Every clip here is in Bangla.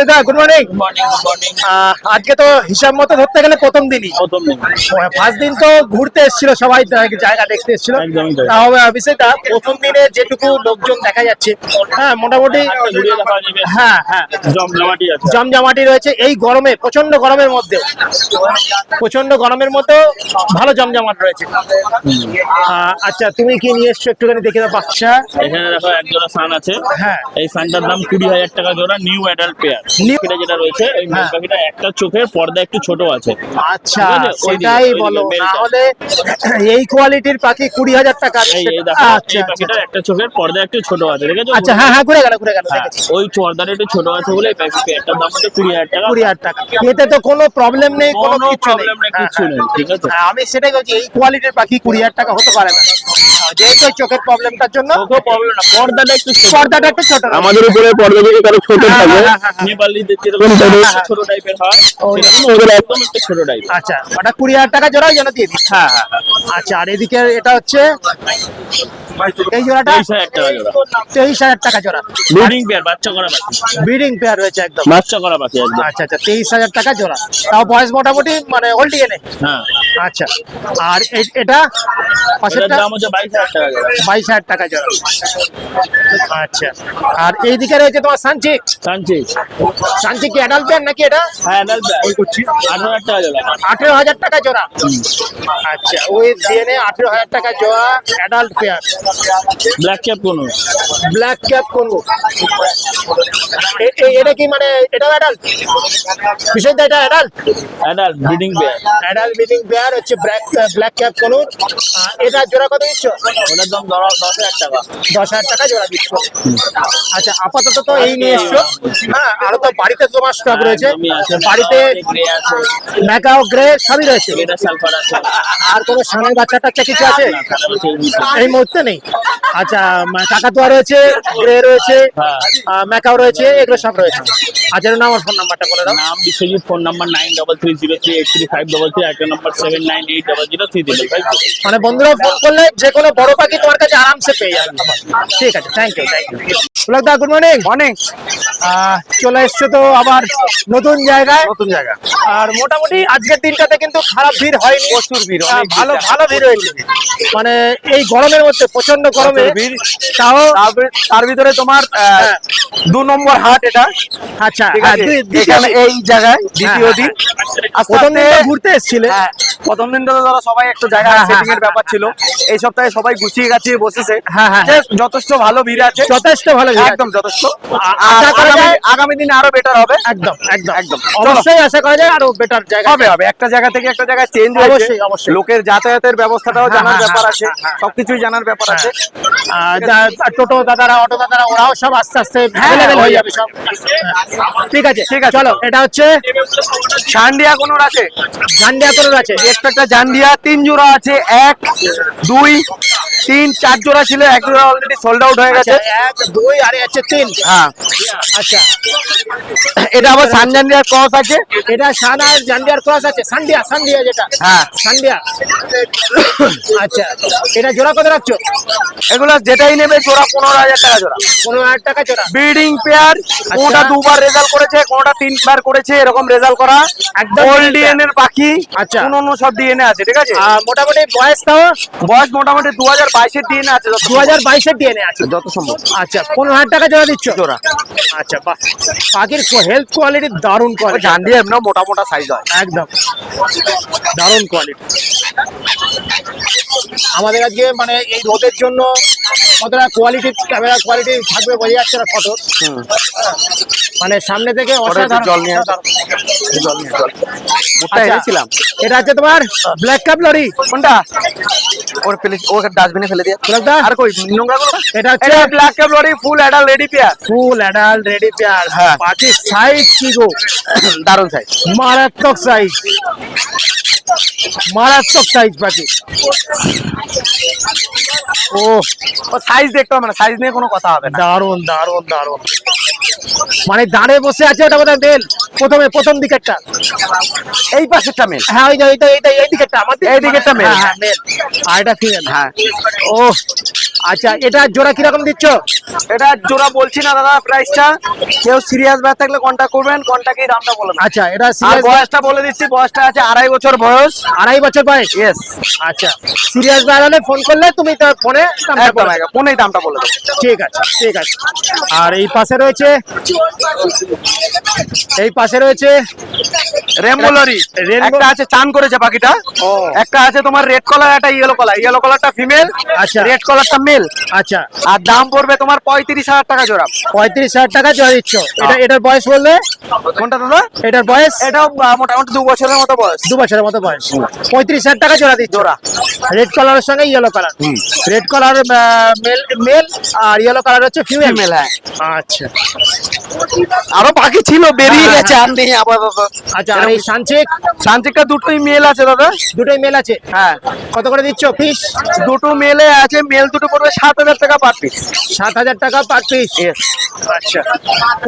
বিশেষ দা গুড মর্নিং। Morning morning. আজকে তো হিসাব মতো ধরতে গেলে প্রথম দিনই। ফার্স্ট দিন তো ঘুরতে এসেছিল সবাই, জায়গা দেখতে এসেছিল। একদমই তাই। তাও বিশেষ দা প্রথম দিনে যেটুকু লোকজন দেখা যাচ্ছে, হ্যাঁ মোটামুটি ঘুরিয়ে দেখা যাবে। হ্যাঁ হ্যাঁ জমজমাটি আছে। জমজমাটি রয়েছে এই গরমে, প্রচন্ড গরমের মধ্যে, প্রচন্ড গরমের মতো ভালো জমজমাট রয়েছে। আচ্ছা তুমি কি নিয়ে এসছো একটুখানি দেখে দাও। বাচ্চা এখানে দেখো এক জোড়া সান আছে। হ্যাঁ এই সানটার দাম 20,000 টাকা জোড়া, নিউ অ্যাডাল্ট পেয়ার। পাখিটা যেটা রয়েছে এই মেল পাখিটা একটা চোখের পর্দা একটু ছোট আছে। আচ্ছা ঠিক আছে? সেটাই ওইদিকে বলো, মেলটা। না হলে এই কোয়ালিটির পাখি 20,000 টাকা। এই দেখো আচ্ছা এই পাখিটার একটা চোখের পর্দা একটু ছোট আছে, ঠিক আছে? আচ্ছা হ্যাঁ হ্যাঁ ঘুরে গেল হ্যাঁ, দেখেছি। ওই পর্দাটা একটু ছোট আছে বলে এই পেয়ারটার দাম হচ্ছে 20,000 টাকা। 20,000 টাকা, এতে তো কোনো প্রবলেম নেই, কোনো কোনো কিছু প্রবলেম নেই, হ্যাঁ, কিছু নেই, ঠিক আছে? হ্যাঁ, আমি সেটাই বলছি, এই কোয়ালিটির পাখি 20,000 টাকা হতে পারে না, যেহেতু ওই চোখের প্রবলেমটার জন্য। কোনো প্রবলেম না, পর্দাটা একটু ছোট। পর্দাটা একটু ছোট রয়েছে। আমাদের উপরে পর্দা থেকে কারো ছোট থাকে নেপালিদের যেরকম ছোট টাইপের হয়, সেরকম ওদের একদম একটু ছোট টাইপ। আচ্ছা ওটা 20,000 টাকা জোড়াই যেন দিয়ে দিচ্ছি। হ্যাঁ হ্যাঁ, আচ্ছা আর এদিকে এটা হচ্ছে এই জোড়াটা 23,000 টাকা জোড়া। 23,000 টাকা জোড়া। ব্রিডিং পেয়ার, বাচ্চা করা পাখি। ব্রিডিং পেয়ার রয়েছে একদম। বাচ্চা করা পাখি একদম। আচ্ছা আচ্ছা 23,000 টাকা জোড়া, তাও বয়স মোটামুটি মানে ওল্ড ডিএনএ। হ্যাঁ, আচ্ছা আর এটা এটার পাশেরটা দাম হচ্ছে 22,000 টাকা জোড়া। 22,000 টাকা জোড়া। আচ্ছা আর এইদিকে রয়েছে তোমার সানচিক। সানচিজ। সানচিক কি অ্যাডাল্ট পেয়ার নাকি এটা? হ্যাঁ, অ্যাডাল্ট পেয়ার। 18,000 টাকা জোড়া। 18,000 টাকা জোড়া। আচ্ছা ওই ডিএনএ 18,000 টাকা জোড়া অ্যাডাল্ট পেয়ার। ব্ল্যাক ক্যাপ কোনো। ব্ল্যাক ক্যাপ কোন এটা কি মানে এটাও অ্যাডাল্ট? বিশেষ এটা adult, adult breeding pair. Adult breeding pair হচ্ছে ব্ল্যাক ক্যাপ কোন। এটা জোড়া কত দিচ্ছ? ওটার দাম 10,000 টাকা। 10,000 টাকা জোড়া দিচ্ছ। আচ্ছা আপাতত তো এই নিয়ে এসছো। হ্যাঁ আরো তো বাড়িতে তোমার স্টক রয়েছে, একদমই আছে। বাড়িতে গ্রে আছে, ম্যাকাও গ্রে সবই রয়েছে। এটা সালফার আছে। আর কোনো সানের বাচ্চা টাচ্চা কিছু আছে? হ্যাঁ, এই মুহূর্তে নেই। আচ্ছা কাকাতুয়া রয়েছে, গ্রে রয়েছে, ম্যাকাও রয়েছে, এগুলো সব রয়েছে। আচ্ছা নাম আর ফোন নাম্বারটা বলে দাও। নাম বিশ্বজিৎ, ফোন নাম্বার 9330383533, একটা নাম্বার 79800335। মানে বন্ধুরা ফোন করলে যে কোনো বড় পাখি তোমার কাছে আরামসে পেয়ে যাবে। ঠিক আছে, থ্যাংক ইউ থ্যাংক ইউ। দা গুড মর্নিং। অনেক চলে এসছো তো আবার নতুন জায়গায়। নতুন জায়গা, আর মোটামুটি আজকের দিনটাতে কিন্তু খারাপ ভিড় হয়নি, প্রচুর ভিড়, হ্যাঁ, অনেক ভালো ভালো ভিড় হয়েছে। মানে এই গরমের মধ্যে, প্রচন্ড গরমে ভিড়। তাও তার ভিতরে তোমার 2 নম্বর হাট এটা। আচ্ছা ঠিক হ্যাঁ, আছে, দ্বিতীয় এখানে এই জায়গায় দ্বিতীয় দিন। আস্তে প্রথম দিন তো আস্তে- ঘুরতে এসেছিলে। হ্যাঁ, প্রথম দিন তো ধরো সবাই একটু জায়গা হ্যাঁ, সেটিং এর হ্যাঁ, ব্যাপার ছিল। এই সপ্তাহে সবাই গুছিয়ে গাছিয়ে বসেছে। হ্যাঁ, হ্যাঁ, যে যথেষ্ট ভালো ভিড় আছে, যথেষ্ট ভালো ভিড় আছে। একদম যথেষ্ট। আশা করা যায় আগামী দিনে আরো বেটার হবে। একদম একদম একদম। অবশ্যই আশা করা যায় আরো বেটার জায়গা হবে হবে, একটা জায়গা থেকে একটা জায়গায় চেঞ্জ হয়েছে। অবশ্যই, অবশ্যই। লোকের যাতায়াতের ব্যবস্থাটাও হ্যাঁ, জানার হ্যাঁ, ব্যাপার হ্যাঁ, আছে, হ্যাঁ, হ্যাঁ। সবকিছুই জানার ব্যাপার আছে। টোটো দাদারা, অটো দাদারা, ওরাও সব আস্তে আস্তে অ্যাভেলেবেল হয়ে যাবে সব। ঠিক আছে ঠিক আছে। চলো, এটা হচ্ছে ঝান্ডিয়া কোনোর আছে, জান্ডিয়া তোর আছে। একটা জান্ডিয়া 3 জোড়া আছে। 1 2 3 4 জোড়া ছিল, 1 জোড়া অলরেডি সোল্ড আউট হয়ে গেছে। 1 2 আর হচ্ছে 3। হ্যাঁ, আচ্ছা এটা আবার সানজান্ডিয়ার ক্রস আছে। এটা সান আর জান্ডিয়ার ক্রস আছে। সান্ডিয়া সান্ডিয়া যেটা, হ্যাঁ। সান্ডিয়া। আচ্ছা এটা জোড়া কত রাখছো? এগুলো যেটাই নেবে জোড়া 15,000 টাকা জোড়া। 15,000 টাকা জোড়া। ব্রিডিং পেয়ার, কোনটা 2 বার রেজাল্ট করেছে, কোনটা 3 বার করেছে, এরকম রেজাল্ট করা একদম গোল্ড breeding ডিএনএ এর পাখি। আচ্ছা। অন্য সব ডিএনএ আছে, ঠিক আছে। মোটামুটি বয়স তাও বয়স মোটামুটি 2022 এর ডিএনএ আছে, 2022 এর ডিএনএ আছে যত সম্ভব। আচ্ছা 15,000 টাকা জোড়া দিচ্ছ? জোড়া। আচ্ছা বাহ, পাখির হেলথ কোয়ালিটি দারুণ কোয়ালিটি, জান্ডিয়া এমন মোটা মোটা সাইজ হয়। একদম দারুণ কোয়ালিটি। আমাদের আজকে মানে এই রোদের জন্য কতটা কোয়ালিটি, ক্যামেরা কোয়ালিটি থাকবে বোঝা যাচ্ছে না ফটো। মানে সামনে থেকে অসাধারণ। জল নিয়ে আসো। জল নিয়ে জল মুটটা আচ্ছা, এনেছিলাম। এটা হচ্ছে তোমার ব্ল্যাক কাপ লরি। কোনটা? ওর ফেলে, ওর ডাস্টবিনে ফেলে দিয়ে। কোনটা? আর কই নোংরা গুলো? এটা হচ্ছে এটা black cap lory, full adult ready pair. Full adult ready pair. হ্যাঁ। পাখির সাইজ কি গো, দারুণ সাইজ। মারাত্মক সাইজ, মারাত্মক সাইজ পাখি। ও ও সাইজ দেখতে হবে না, সাইজ নিয়ে কোনো কথা হবে না। দারুণ দারুণ দারুণ। মানে দাঁড়ে বসে আছে, ওটা বোধহয় বেল। প্রথম দিকেরটা, এই পাশেরটা মেল। হ্যাঁ ওই যে এই দিকেরটা, আমাদের এই দিকেরটা male। হ্যাঁ মেল, আর এটা ফিমেল। হ্যাঁ ও আচ্ছা, এটা জোড়া কিরকম দিচ্ছ? এটা জোড়া বলছি না দাদা প্রাইসটা, কেউ সিরিয়াস ব্যাপার থাকলে কন্ট্যাক্ট করবেন, কন্ট্যাক্টে দামটা বলবেন। আচ্ছা, এটা আর সিরিয়াস বয়সটা বলে দিচ্ছি, বয়সটা আছে 2.5 বছর বয়স। 2.5 বছর বয়স। ইয়েস, আচ্ছা, সিরিয়াস বার হলে ফোন করলে তুমি তো ফোনে একদম একদম ফোনেই দামটা বলে দেবো। ঠিক আছে, ঠিক আছে। আর এই পাশে রয়েছে রেমবুলারি, Rainbow- একটা আছে চান করেছে পাখিটা, ও। একটা আছে তোমার রেড কলার, একটা ইয়েলো কলার। ইয়েলো কলারটা ফিমেল, আচ্ছা। রেড কলারটা মেল। আচ্ছা, আর দাম পড়বে তোমার 35,000 টাকা জোড়া। 35,000 টাকা জোড়া দিচ্ছ। এটার বয়স বললে? কোনটা দাদা? এটার বয়স এটাও মোটামুটি 2 বছরের মতো বয়স। 2 বছরের মতো বয়স। 35,000 টাকা জোড়া দিচ্ছ। জোড়া। রেড কালারের সঙ্গে yellow colour. Red colour male আর ইয়েলো কালার হচ্ছে ফিমেল। ফিমেল, হ্যাঁ। আচ্ছা আরো পাখি ছিল, বেরিয়ে হ্যাঁ, গেছে, আর নেই আপাতত। আচ্ছা, আর এই সানচেক সানচিকটা দুটোই মেল আছে দাদা। দুটোই মেল আছে। হ্যাঁ, কত করে দিচ্ছ পিস? দুটো মেলে আছে, মেল দুটো পড়বে 7,000 টাকা পার পিস। 7,000 টাকা পার পিস। ইয়েস, আচ্ছা,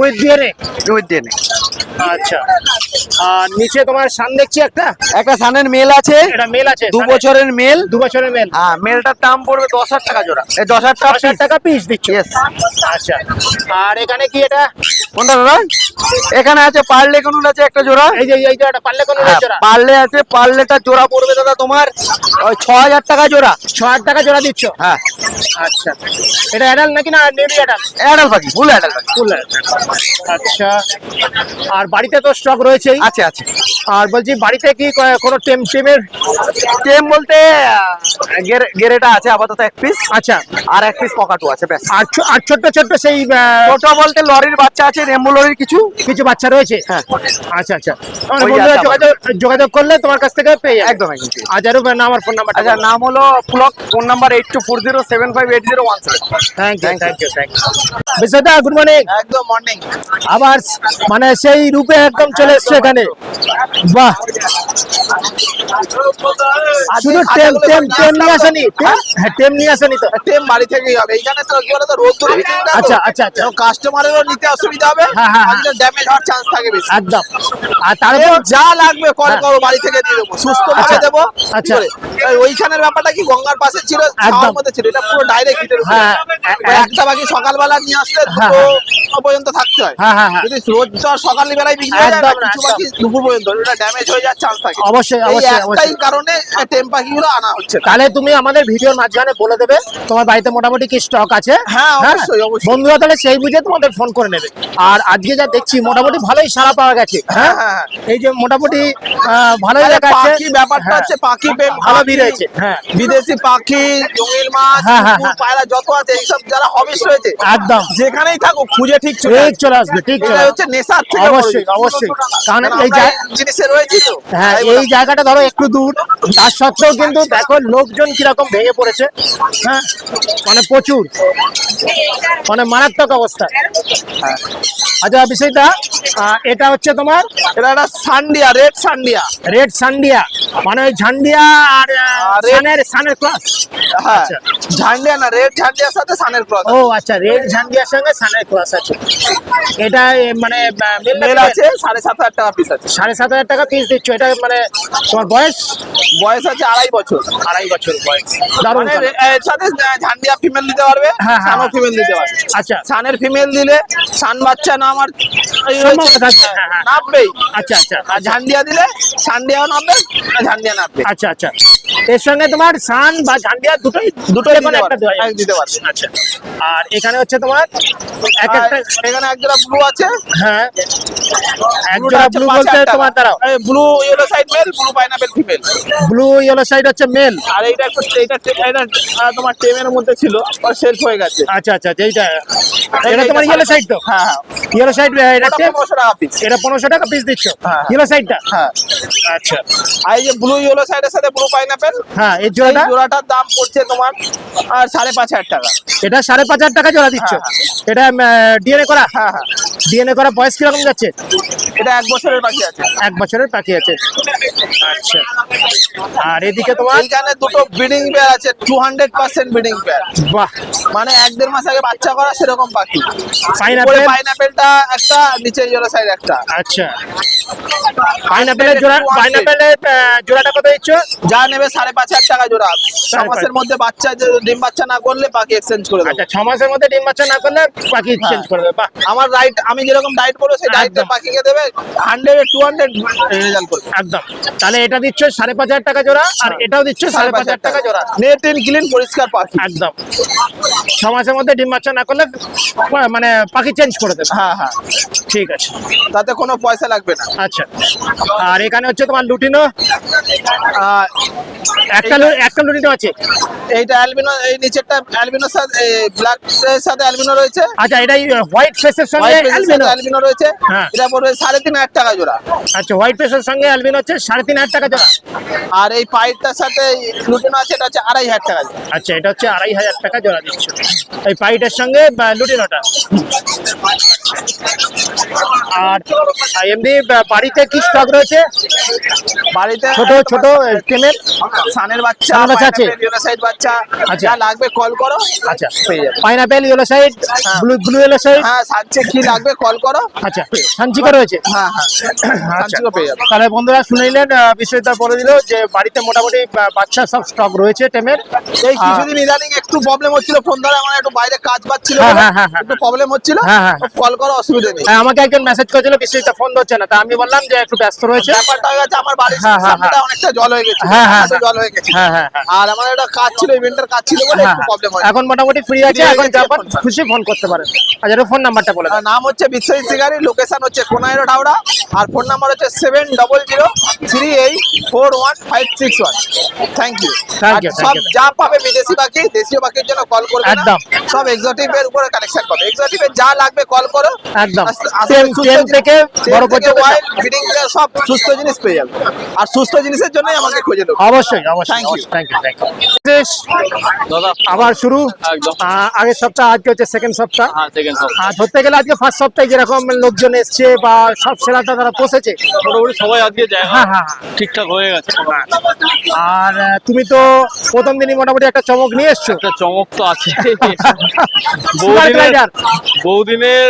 উইথ ডিএনএ। With DNA. আচ্ছা, আর নিচে তোমার সান দেখছি একটা, একটা সানের মেল আছে, এটা মেল আছে। 2 বছরের মেল। 2 বছরের মেল। হ্যাঁ, মেলটার দাম পড়বে 10,000 টাকা জোড়া। এই 10,000 টাকা 10,000 টাকা পিস দিচ্ছ। Yes। আচ্ছা, আর এখানে কি এটা? কোনটা দাদা? এখানে আছে পার্লে কোনুল আছে একটা জোড়া। এই যে এটা পারলে কোন হ্যাঁ, জোড়া? পার্লে আছে, পার্লেটা জোড়া পড়বে দাদা তোমার ওই 6,000 টাকা জোড়া। 6,000 টাকা জোড়া দিচ্ছ। হ্যাঁ, আচ্ছা, এটা অ্যাডাল্ট নাকি না নেভি অ্যাডাল্ট? অ্যাডাল্ট পাখি, ফুল অ্যাডাল্ট পাখি। ফুল। আচ্ছা, আর বাড়িতে তো স্টক রয়েছেই। আছে আছে। আর বলছি বাড়িতে কি কোনো টেমের? টেম বলতে গেরেটা আছে আপাতত 1 পিস, আচ্ছা, আর 1 পিস পকাটু আছে ব্যাস। আর ছোট্ট সেই ছোট বলতে লরির বাচ্চা আছে, রেমবো লরির কিছু। কিছু বাচ্চা রয়েছে। হ্যাঁ, আচ্ছা আচ্ছা, আমার ওই বন্ধুরা আছে যোগাযোগ করলে তোমার কাছ থেকে পেয়ে যাবে। একদম একদম। আচ্ছা, নাম আর ফোন নাম্বার। আচ্ছা, নাম হলো Pulak, phone number 8240758017। Thank you. বিশ্বদা, গুড মর্নিং। একদম মর্নিং। আবার মানে সেই রূপে একদম চলে এসছে এখানে। বাহ, শুধু টেম নিয়ে আসেনি? হ্যাঁ, টেম নিয়ে আসেনি তো? টেম বাড়ি থেকেই হবে। এইখানে তো কি বলতো, রোদ ধরে আচ্ছা আচ্ছা আচ্ছা, কাস্টমারেরও নিতে অসুবিধা হবে, হ্যাঁ, হ্যাঁ, আর ড্যামেজ হওয়ার চান্স থাকে বেশি। একদম। আর তারপর যা লাগবে কল হ্যাঁ। করো, বাড়ি থেকে দিয়ে দেবো, সুস্থ আচ্ছা, ভাবে দেবো। আচ্ছা। ওইখানের ব্যাপারটা কি গঙ্গার পাশে ছিল, একদম। ছাওয়ার মধ্যে ছিল, এটা পুরো ডাইরেক্ট হিটের উপরে। হ্যাঁ, একটা বাকি সকালবেলা নিয়ে আসলে হ্যাঁ, দুটো পর্যন্ত থাকতে হয়। হ্যাঁ, হ্যাঁ, হ্যাঁ। যদি রোজ তো আর সকাল বেলায় বিক্রি হয়ে যায় না, একদম না, কিছু বাকি দুপুর পর্যন্ত, এটা ড্যামেজ হয়ে যাওয়ার চান্স থাকে। অবশ্যই, এই অবশ্যই, একটাই অবশ্যই। কারণে টেম পাখিগুলো আনা হচ্ছে না। তাহলে তুমি আমাদের ভিডিওর মাঝখানে বলে দেবে তোমার বাড়িতে মোটামুটি কি স্টক আছে। হ্যাঁ, অবশ্যই, অবশ্যই। বন্ধুরা তাহলে সেই বুঝে তোমাদের ফোন করে নেবে। আর আজকে যা দেখছি মোটামুটি ভালোই সাড়া পাওয়া গেছে। হ্যাঁ, হ্যাঁ, হ্যাঁ। এই যে মোটামুটি ভালোই আরে দেখাচ্ছে। পাখি ব্যাপারটা হ্যাঁ, হচ্ছে পাখি প্রেম, ভালো পাখি, ভিড় হয়েছে। হ্যাঁ, বিদেশি পাখি, জঙ্গিল মাছ, হ্যাঁ, হ্যাঁ, কুকুর, হ্যাঁ। পায়রা যত আছে, এইসব যারা হবিস রয়েছে একদম যেখানেই থাকুক খুঁজে ঠিক চলে ঠিক আসবে। চলে আসবে, ঠিক এটা চলে আসবে। হচ্ছে নেশার থেকে অবশ্যই, বড় জিনিস। অবশ্যই। কারণ কারণ এই আমরা জিনিসে রয়েছি তো। হ্যাঁ, তাই এই বললাম। জায়গাটা ধরো একটু দূর, তার সত্ত্বেও কিন্তু দেখো লোকজন কিরকম ভেঙে পড়েছে। হ্যাঁ, মানে প্রচুর, মানে মারাত্মক অবস্থা। হ্যাঁ। আচ্ছা, বিষয়টা এটা হচ্ছে তোমার এটা একটা সান্ডিয়া, রেড সান্ডিয়া। রেড সান্ডিয়া, মানে ওই ঝান্ডিয়া আর সানের ক্লাস। হ্যাঁ, আচ্ছা। ঝান্ডিয়া না, রেড ঝান্ডিয়ার সাথে সানের ক্রস। ও আচ্ছা, রেড ঝান্ডিয়ার সঙ্গে সানের ক্লাস আছে। এটা মানে মেল আছে, 7,500 টাকা পিস আছে। 7,500 টাকা পিস দিচ্ছ। এটা মানে তোমার বয়স? বয়স আছে 2.5 বছর। 2.5 বছর বয়স। দারুণ মানে colour। এর সাথে ঝান্ডিয়া ফিমেল দিতে পারবে, হ্যাঁ, হ্যাঁ, সানও ফিমেল দিতে পারবে। আচ্ছা, সানের ফিমেল দিলে সান বাচ্চা না আমার সম্ভবত আছে। হ্যাঁ, হ্যাঁ। নামবেই। আচ্ছা আচ্ছা আর ঝান্ডিয়া দিলে সান্ডিয়াও নামবে, ঝান্ডিয়া নামবে। আচ্ছা আচ্ছা, এর সঙ্গে তোমার সান বা ঝান্ডিয়া দুটোই দুটোই কোনো একটা দেওয়া যাবে। দিতে পারবে। আচ্ছা, আর এখানে হচ্ছে তোমার এক আর একটা। এখানে একজোড়া ব্লু আছে। হ্যাঁ, এক Blue টা জোড়া হচ্ছে ব্লু 5,000 বলতে টাকা। তোমার দাঁড়াও, blue yellow side male, blue pineapple female. Blue yellow side হচ্ছে মেল। আর এইটা একটু এটা তোমার টেমের মধ্যে ছিল, আর সেলফ হয়ে গেছে। আচ্ছা আচ্ছা, এইটা এটা এইটা তোমার ইয়েলো সাইড তো? হ্যাঁ, হ্যাঁ। ইয়েলো সাইড এটা ওটা 1500 টাকা পিস। 1500 টাকা পিস দিচ্ছ হ্যাঁ। ইয়েলো সাইডটা? হ্যাঁ। আচ্ছা, আর এই যে ব্লু ইয়েলো সাইডের সাথে ব্লু পাইনাপেল, হ্যাঁ, এর এই জোড়াটা জোড়াটার দাম পড়ছে তোমার 5,500 টাকা। এটা 5,500 টাকা জোড়া দিচ্ছ। হ্যাঁ, এটা ডিএনএ করা? হ্যাঁ, হ্যাঁ। ডিএনএ করা বয়স কিরকম যাচ্ছে? এটা 1 বছরের পাখি আছে। 1 বছরের পাখি আছে। আচ্ছা, আর এদিকে তোমার এইখানে দুটো ব্রিডিং পেয়ার আছে, 200% ব্রিডিং পেয়ার। বাহ, মানে 1-1.5 মাস আগে বাচ্চা করা সেরকম পাখি। পাইনাপেল। পাইনাপেলটা একটা, নিচে ইয়েলো সাইড একটা। আচ্ছা, পাইনাপেলের জোড়া, পাইনাপেলের জোড়াটা কত দিচ্ছ? যা নেবে 5,500 টাকা জোড়া। 6 মাসের মধ্যে বাচ্চা, ডিম বাচ্চা না করলে পাখি এক্সচেঞ্জ করে দেবো। আচ্ছা, 6 মাসের মধ্যে ডিম বাচ্চা না করলে পাখি চেঞ্জ করে দেবে। বাহ, আমার রাইট, আমি যেরকম ডাইট বলবো সেই ডাইটে একদম। পাখিকে দেবে 100-200 রেজাল্ট করবে। একদম। তাহলে এটা দিচ্ছ 5,500 টাকা জোড়া, আর এটাও দিচ্ছ 5,500 টাকা জোড়া। নেট এন্ড ক্লিন পরিষ্কার পাখি। একদম। 6 মাসের মধ্যে ডিম বাচ্চা না করলে মানে পাখি চেঞ্জ করে দেবে। হ্যাঁ হ্যাঁ, ঠিক আছে। তাতে কোনো পয়সা লাগবে না। আচ্ছা, আর এখানে হচ্ছে তোমার লুটিনো, আহ, একটা লুটিনো আছে। এইটা অ্যালবিনো, এই নিচেরটা অ্যালবিনোর সাথে ব্ল্যাক এর সাথে অ্যালবিনো রয়েছে। আচ্ছা, এটাই হোয়াইট ফেসের সঙ্গে হোয়াইট পেজের সাথে অ্যালবিনো। অ্যালবিনো রয়েছে। হ্যাঁ। এটা পড়বে 3,500 টাকা জোড়া। আচ্ছা, হোয়াইট ফেসের সঙ্গে অ্যালবিনো হচ্ছে 3,500 টাকা জোড়া। আর এই পাইটটার সাথে লুটিনো আছে, এটা হচ্ছে 2,500 টাকা জোড়া। আচ্ছা, এটা হচ্ছে 2,500 টাকা জোড়া দিচ্ছ এই পাইটের সঙ্গে লুটিনোটা। আর এমনি বাড়িতে কি স্টক রয়েছে? বাড়িতে ছোট ছোট টেমের সানের বাচ্চা, সানের বাচ্চা আছে? ইয়েলো সাইড বাচ্চা, আচ্ছা। যা লাগবে কল করো। আচ্ছা, পেয়ে যাবে। পাইনাপেল ইয়েলো সাইড, হ্যাঁ। Blue yellow side. হ্যাঁ, সানচে কি লাগবে কল করো। আচ্ছা, সানচিকা রয়েছে। হ্যাঁ হ্যাঁ, আচ্ছা, সানচিকও পেয়ে যাবে। তাহলে বন্ধুরা শুনে নিলেন, বিষয়টা বলে দিল যে বাড়িতে মোটামুটি বাচ্চা সব স্টক রয়েছে টেমের। এই কিছুদিন ইদানিং একটু প্রবলেম হচ্ছিল, ফোন ধরে আমার একটু বাইরে কাজ পাচ্ছিল, হ্যাঁ, হ্যাঁ, হ্যাঁ, হ্যাঁ। একটু প্রবলেম হচ্ছিল। হ্যাঁ, হ্যাঁ। কল করো, অসুবিধা নেই। হ্যাঁ, আমাকে একজন মেসেজ করেছিল বিশ্বজিৎ ফোন ধরছে না, তা আমি বললাম যে একটু ব্যস্ত রয়েছে। ব্যাপারটা হয়ে গেছে, আমার বাড়ির হ্যাঁ, হ্যাঁ, সামনেটা অনেকটা জল হয়ে গেছে। হ্যাঁ, হ্যাঁ, এত জল হয়ে গেছে। হ্যাঁ, হ্যাঁ, হ্যাঁ। আর আমার একটা কাজ ছিল, ইভেন্টের কাজ ছিল বলে হ্যাঁ, একটু প্রবলেম হয়। এখন মোটামুটি ফ্রি আছে, Free হয়ে এখন গেছে, যখন এখন খুশি ফোন করতে পারেন। আচ্ছা, এটা ফোন নাম্বারটা বলে দাও। নাম হচ্ছে বিশ্বজিৎ শিকারি, লোকেশন হচ্ছে কোনাইরো হাওড়া, আর ফোন নাম্বার হচ্ছে 7003841561। Thank you. Thank you, সব thank you. যা পাবে বিদেশি পাখি, দেশীয় পাখির জন্য কল করবে না। একদম। সব এক্সোটিকের উপরে কালেকশন পাবে। এক্সোটিকের যা লাগবে কল করো। একদম। আসলে টেম সুস্থ জিনিস- থেকে বড় টেম থেকে পর্যন্ত wild, breeding থেকে সব সুস্থ জিনিস পেয়ে যাবে। আর সুস্থ জিনিসের জন্যই আমাকে খুঁজে দেবো। অবশ্যই, অবশ্যই, Thank you. Thank you, thank you. দাদা আবার শুরু। একদম। আগের সপ্তাহ, আজকে হচ্ছে সেকেন্ড সপ্তাহ। হ্যাঁ, সেকেন্ড সব আর ধরতে গেলে আজকে ফার্স্ট সপ্তাহে যেরকম লোকজন এসছে বা সব সেরাটা তারা পৌঁছেছে। মোটামুটি সবাই আজকে জায়গা হ্যাঁ, হ্যাঁ, ঠিকঠাক হয়ে গেছে। আর তুমি তো প্রথম দিনই মোটামুটি একটা চমক নিয়ে এসছো। একটা চমক তো আছে। Super glider. বহুদিনের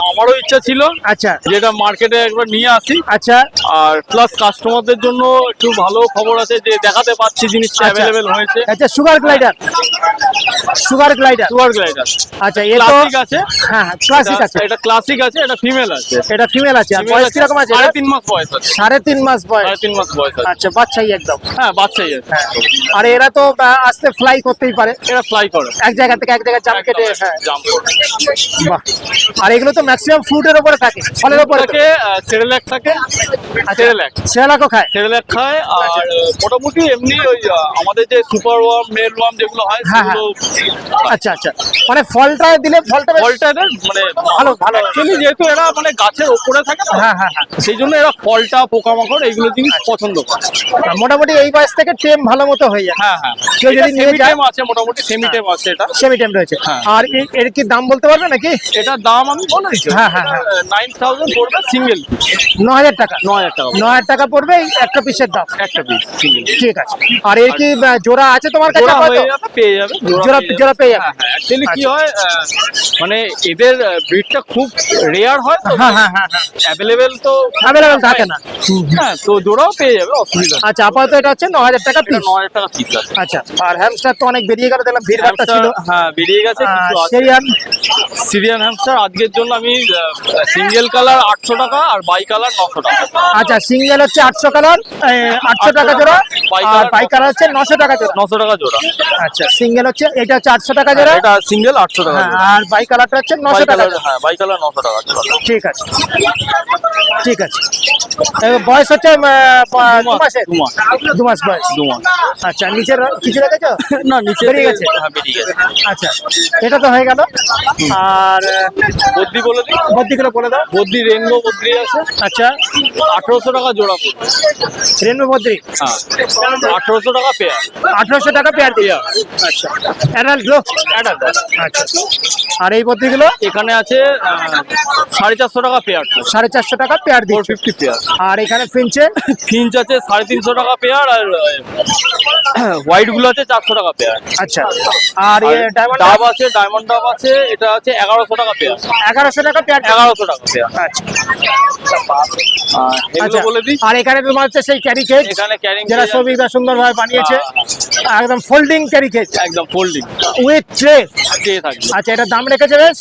আমারও ইচ্ছা ছিল আচ্ছা, যেটা মার্কেটে একবার নিয়ে আসি, আচ্ছা, আর প্লাস কাস্টমারদের জন্য একটু ভালো খবর আছে যে দেখাতে পাচ্ছি জিনিসটা আচ্ছা। অ্যাভেলেবেল হয়েছে। আচ্ছা, sugar glider. Sugar glider. Super glider আচ্ছা, এ তো ক্লাসিক আছে। হ্যাঁ, হ্যাঁ, ক্লাসিক আছে। এটা ক্লাসিক আছে, এটা ফিমেল আছে। এটা ফিমেল আছে। আর বয়স কিরকম আছে? 3.5 মাস বয়স আছে। 3.5 মাস বয়স। 3.5 মাস বয়স আছে। আচ্ছা, বাচ্চাই একদম। হ্যাঁ, বাচ্চাই আছে। আর এরা তো আস্তে ফ্লাই করতেই পারে, এটা ফ্লাই করে। এক জায়গা থেকে এক জায়গায় জাম্প কেটে। হ্যাঁ, জাম্প করে। বাহ। আর এগুলো তো ম্যাক্সিমাম ফ্রুটের উপরে থাকে, ফলের উপরে থাকে সেরেল্যাক থাকে। সেরেল্যাক সেরালাকও খায়। সেরেল্যাক খায়। আর মোটামুটি এমনি ওই আমাদের যে সুপার ওয়ার্ম, মেল ওয়ার্ম যেগুলো হয় হ্যাঁ, হ্যাঁ। সেগুলো আচ্ছা, আচ্ছা, মানে ফলটা দিলে ফলটা বেশ- ফলটা এদের মানে ভালো, ভালো। অ্যাকচুয়ালি যেহেতু এরা মানে গাছের ওপরে থাকে না, হ্যাঁ, হ্যাঁ, হ্যাঁ। সেই জন্য এরা ফলটা, পোকামাকড় এইগুলো জিনিস পছন্দ করে। আর মোটামুটি এই বয়স থেকে টেম ভালো মতো হয়ে যায়। হ্যাঁ হ্যাঁ, কেউ যদি নিয়ে সেমি যায়- টাইম আছে, মোটামুটি সেমি টাইম আছে এটা। সেমি টেম রয়েছে। হ্যাঁ। আর এর কি দাম বলতে পারবে নাকি? এটার দাম আমি বলে দিচ্ছি। হ্যাঁ, হ্যাঁ, হ্যাঁ। 9,000 পড়বে সিঙ্গেল, 9,000 টাকা। 9,000 টাকা 9,000 টাকা পড়বে এই একটা পিসের দাম। একটা পিস সিঙ্গেল। ঠিক আছে। আর এর কি জোড়া আছে তোমার কাছে? জোড়া আপাতত? হয়ে যাবে, পেয়ে যাবে। জোড়া পেয়ে যাবে। অ্যাকচুয়ালি কি আচ্ছা। হয়, মানে এদের ব্রিডটা খুব রেয়ার হয় তো, হ্যাঁ, হ্যাঁ, হ্যাঁ, হ্যাঁ। অ্যাভেলেবেল তো Available থাকে না। হ্যাঁ, তো জোড়াও পেয়ে যাবে, অসুবিধা নেই। আচ্ছা, আপাতত এটা হচ্ছে 9,000 টাকা এটা পিস। 9,000 টাকা পিস আছে। আচ্ছা, আর হ্যামস্টার তো অনেক বেরিয়ে গেল, দেখলাম ভিড়ভাড়টা ছিল। হ্যাঁ, বেরিয়ে গেছে কিছু আছে। সেরিয়ান। সিরিয়ান হ্যামস্টার আজকের জন্য আমি সিঙ্গেল কালার 800 টাকা আর বাই কালার 900 টাকা। আচ্ছা, সিঙ্গেল হচ্ছে 800 কালার, 800 টাকা জোড়া। আর বাই কালার হচ্ছে 900 টাকা জোড়া। 900 টাকা জোড়া। আচ্ছা, সিঙ্গেল হচ্ছে এটা হচ্ছে 800 টাকা জোড়া। এটা সিঙ্গেল 800 টাকা হ্যাঁ, জোড়া। আর বাই কালারটা হচ্ছে 900 টাকা জোড়া। হ্যাঁ, বাই কালার 900 টাকা জোড়া। ঠিক আছে, ঠিক আছে। বয়স হচ্ছে 2 মাসের। 2 মাস। 2 মাস বয়স। 2 মাস। আচ্ছা, নিচের কিছু রেখেছো? না, নিচে বেরিয়ে গেছে। হ্যাঁ, বেরিয়ে গেছে। আচ্ছা, এটা তো হয়ে গেল। আর বদ্রি বলে দিই। বদ্রিগুলো বলে দাও। বদ্রি রেনবো বদ্রি আছে। আচ্ছা, 1800 টাকা জোড়া পড়বে। রেনবো বদ্রি হ্যাঁ, 1800 টাকা পেয়ার। 1800 1200 টাকা পেয়ার দিয়ে। আচ্ছা, অ্যাডাল্ট গুলো? অ্যাডাল্ট। আচ্ছা, আর এই বদ্রিগুলো এখানে আছে 450 টাকা পেয়ার, 450 টাকা পেয়ার দিয়ে। 450 পেয়ার। আর এখানে ফিঞ্চে? ফিঞ্চ আছে 350 টাকা পেয়ার, আর হোয়াইট গুলো আছে 400 টাকা পেয়ার। আচ্ছা, আর ডায়মন্ড ডাব আছে, ডায়মন্ড ডাব আছে, এটা আছে 1100 টাকা পেয়ার। 1100 টাকা পেয়ার। 1100 টাকা পেয়ার। আচ্ছা, এগুলো আচ্ছা, বলে দিই। আর এখানে তোমার হচ্ছে সেই ক্যারি কেজ, এখানে ক্যারিং যারা সবিতা সুন্দরভাবে বানিয়েছে, একদম ফোল্ডিং ক্যারি কেজ একদম ফোল্ডিং উইথ ট্রে। ট্রে থাকবে। আচ্ছা, এটা দাম রেখেছে বেশ?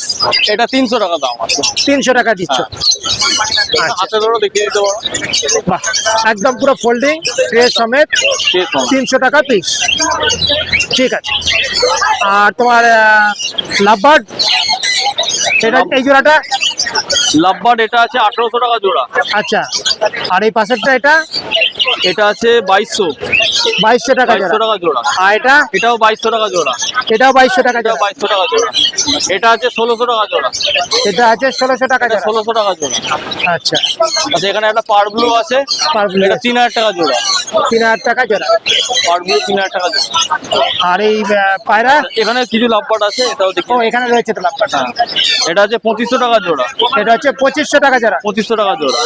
এটা 300 টাকা দাম আছে। 300 টাকা দিচ্ছ? হ্যাঁ। হাতে ধরো দেখিয়ে দিতে পারো। বাহ, একদম পুরো ফোল্ডিং ট্রে সমেত, ট্রে সমেত। 300 টাকা পিস। ঠিক আছে। আর তোমার লাভবার্ড, এটা এই জোড়াটা? লাভবার্ড এটা আছে 1800 টাকা জোড়া। আচ্ছা, আর এই পাশেরটা এটা? এটা আছে 2200 টাকা 2200 জোড়া। টাকা জোড়া। আর এটা? এটাও 2200 টাকা জোড়া। এটাও 2200 টাকা এটাও জোড়া। 2200 টাকা জোড়া। এটা আছে 1600 টাকা জোড়া। এটা আছে 1600 টাকা এটা জোড়া। 1600 টাকা জোড়া। আচ্ছা, আচ্ছা, এখানে একটা পার ব্লু আছে, পারগুলো এটা 3000 টাকা জোড়া। 3000 টাকা জোড়া। পার ব্লু 3000 টাকা জোড়া। আর এই পায়রা? এখানে কিছু লাভবার্ড আছে, এটাও দেখি। ও, এখানে রয়েছে তো লাভবার্ড। এটা আছে 2500 টাকা জোড়া। এটা হচ্ছে 2500 টাকা জোড়া। 2500 টাকা জোড়া।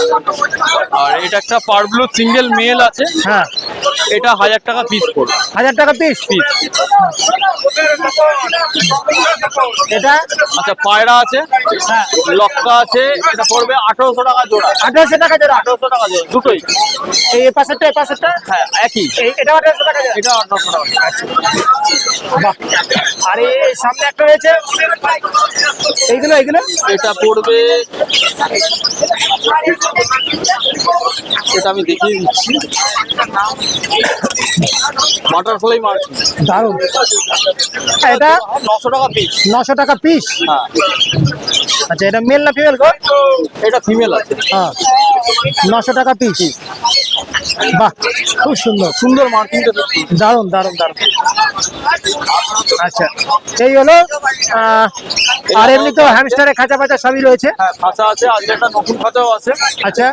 আর এটা একটা পার ব্লু সিঙ্গেল মেল আছে, হ্যাঁ, এটা 1000 টাকা পিস পড়বে। 1000 টাকা পিস। পিস। এটা? আচ্ছা, পায়রা আছে, হ্যাঁ, লক্কা আছে, এটা পড়বে 1800 টাকা জোড়া। 1800 টাকা জোড়া। 1800 টাকা জোড়া দুটোই। এই পাশেরটা, এই পাশেরটা? হ্যাঁ, একই। এটা 1800 টাকা জোড়া। এটা 1800 টাকা। বাহ। আর এই সামনে একটা রয়েছে, এইগুলো? এটা পড়বে, এটা আমি দেখিয়ে দিচ্ছি, বাটারফ্লাই মার্কিং। দারুণ। এটা 900 টাকা পিস। 900 টাকা পিস। হ্যাঁ, আচ্ছা, এটা মেল না ফিমেল গো? এটা ফিমেল আছে। হ্যাঁ, 900 টাকা পিস। বাহ, খুব সুন্দর। সুন্দর মার্কিংটা দেখুন। দারুণ দারুণ দারুণ। আচ্ছা, এই হলো আর এমনি তো হ্যামস্টারের খাঁচা পাচা সবই রয়েছে। হ্যাঁ, খাঁচা আছে, আর একটা নতুন খাঁচাও আছে। আচ্ছা,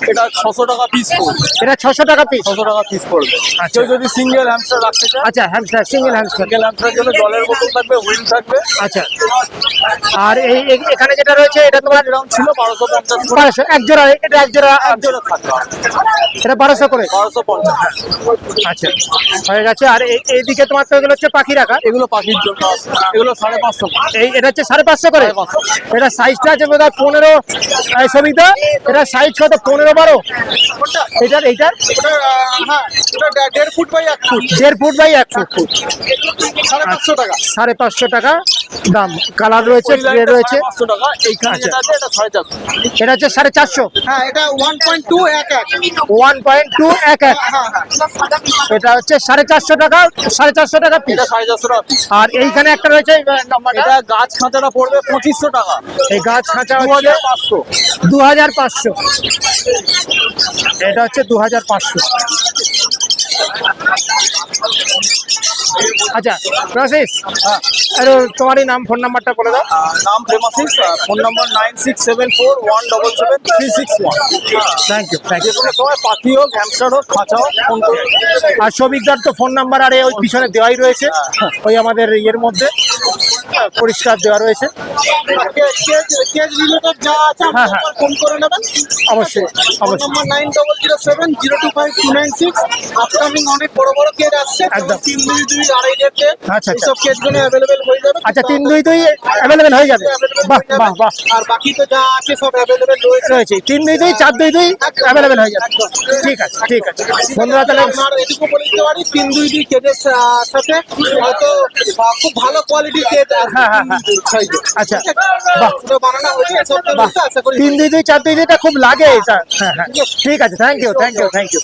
এটা 600 টাকা পিস পড়বে। এটা 600 টাকা পিস। 600 টাকা পিস পড়বে। আচ্ছা। কেউ যদি সিঙ্গেল হ্যামস্টার রাখতে চায়, আচ্ছা, হ্যামস্টার, সিঙ্গেল হ্যামস্টার। সিঙ্গেল হ্যামস্টারের জন্য জলের বোতল থাকবে, হুইল থাকবে। আচ্ছা, আর এখানে যেটা রয়েছে এটা তোমার এরকম ছিল 1250 করে। 1200 এক জোড়া। এটা এক জোড়া। জোড়া থাকবে এটা 1200 করে। 1250। আচ্ছা, হয়ে গেছে। আর এইদিকে তোমার তো এগুলো হচ্ছে পাখি রাখা। এগুলো পাখির জন্য আছে, এগুলো 550 করে। এটা হচ্ছে 550 করে। 550। এটা সাইজটা আছে বোধহয় 15 সবিতা। এটা সাইজ কত? 15-12? এইটার? হ্যাঁ, এটা 1.5 foot by 1 foot. 1.5 foot by 1 foot. 550 টাকা। 550 টাকা দাম। কালার রয়েছে, গ্রে রয়েছে। 500 টাকা। এইখানে আচ্ছা। যেটা আছে এটা 450। এটা হচ্ছে 450। হ্যাঁ, এটা 1.2 এক 1.2 এক। এটা হচ্ছে 450 টাকা। 450 টাকা পিস। এটা 450 টাকা piece। আর এইখানে একটা রয়েছে নাম্বারটা। এটা গাছ খাঁচাটা পড়বে 2500 টাকা। এই গাছ খাঁচা হচ্ছে 2500। 2500। এটা হচ্ছে 2500। আচ্ছা, প্রসেস। আরে তোমারই নাম, ফোন নাম্বারটা বলে দাও। নাম Premasis, phone number 9674177361। Thank you, thank যে ইউ। কোনো সময় পাখি হোক, হ্যামস্টার হোক, খাঁচা হোক, ফোন করুন। আর সবিকদার তো ফোন নাম্বার আর ওই পিছনে দেওয়াই রয়েছে, ওই আমাদের ইয়ের মধ্যে পরিষ্কার দেওয়া রয়েছে। কেজ রিলেটেড যা আছে হ্যাঁ, হ্যাঁ। ফোন করে নেবেন। অবশ্যই, ফোন অবশ্যই। নাম্বার 9007025296। আপকামিং অনেক বড় বড় কেজ আসছে, একদম। 322 2.5 আচ্ছা, আচ্ছা। সব কেজগুলো অ্যাভেলেবেল হয়ে যাবে। আচ্ছা, 322 অ্যাভেলেবেল হয়ে যাবে। বাহ, বাহ, বাহ। আর বাকি তো যা আছে সব অ্যাভেলেবেল রয়েছে। রয়েছে 322 422 অ্যাভেলেবেল হয়ে যাবে। ঠিক আছে, ঠিক আছে বন্ধুরা, তাহলে আপনার এটুকু বলে দিতে পারি, 322 কেজের সাথে হয়তো খুব ভালো কোয়ালিটির কেজ আছে। হ্যাঁ, হ্যাঁ, হ্যাঁ। আচ্ছা, বাহ। বানানো হয়েছে সবটা বাহ, আশা করি 322 422 খুব লাগে এটা। হ্যাঁ, হ্যাঁ, ঠিক আছে। Thank you, thank you, thank you.